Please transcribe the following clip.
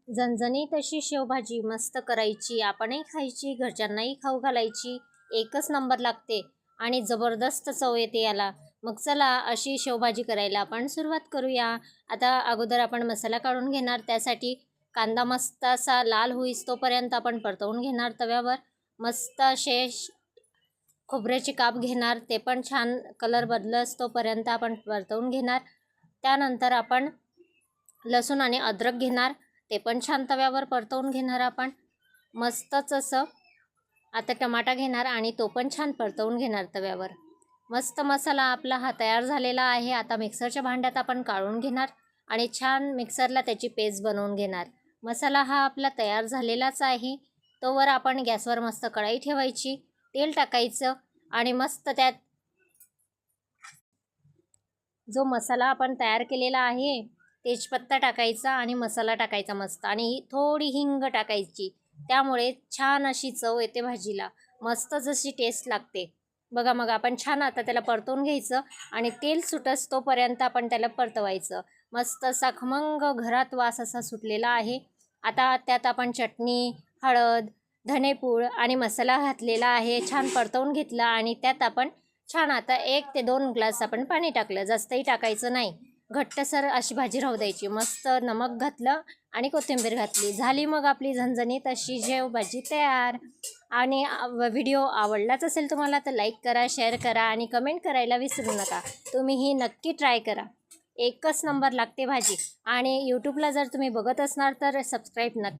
झणझणीत अशी शेवभाजी मस्त करायची, आपणही खायची, घरच्यांनाही खाऊ घालायची. एकच नंबर लागते आणि जबरदस्त चव येते याला. मग चला अशी शेवभाजी करायला आपण सुरुवात करूया. आता अगोदर आपण मसाला काढून घेणार. त्यासाठी कांदा मस्त असा लाल होईस तोपर्यंत आपण परतवून घेणार तव्यावर. मस्त असे खोबऱ्याचे काप घेणार, ते पण छान कलर बदलस तोपर्यंत आपण परतवून घेणार. त्यानंतर आपण लसूण आणि अद्रक घेणार, ते पण छान तव्यावर परतवून घेणार आपण मस्तच असं. आता टमाटा घेणार आणि तो पण छान परतवून घेणार तव्यावर. मस्त मसाला आपला हा तयार झालेला आहे. आता मिक्सरच्या भांड्यात आपण काढून घेणार आणि छान मिक्सरला त्याची पेस्ट बनवून घेणार. मसाला हा आपला तयार झालेलाच आहे. तोवर आपण गॅसवर मस्त कढई ठेवायची, तेल टाकायचं आणि मस्त त्यात जो मसाला आपण तयार केलेला आहे तेजपत्ता टाकायचा आणि मसाला टाकायचा मस्त, आणि थोडी हिंग टाकायची. त्यामुळे छान अशी चव येते भाजीला, मस्त जशी टेस्ट लागते बघा. मग आपण छान आता त्याला परतवून घ्यायचं आणि तेल सुटस तोपर्यंत आपण त्याला परतवायचं. मस्त असा खमंग घरात वास असा सुटलेला आहे. आता त्यात आपण चटणी, हळद, धनेपूड आणि मसाला घातलेला आहे, छान परतवून घेतला. आणि त्यात आपण छान आता 1 ते 2 ग्लास आपण पाणी टाकलं, जास्तही टाकायचं नाही. घट्टसर अशी भाजी राहू द्यायची. मस्त नमक घातलं आणि कोथिंबीर घातली, झाली मग आपली झणझणीत अशी शेवभाजी तयार. आणि व्हिडिओ आवडलाच असेल तुम्हाला तर लाईक करा, शेअर करा आणि कमेंट करायला विसरू नका. तुम्ही ही नक्की ट्राय करा, एकच नंबर लागते भाजी. आणि यूट्यूबला जर तुम्ही बघत असणार तर सबस्क्राईब नक्की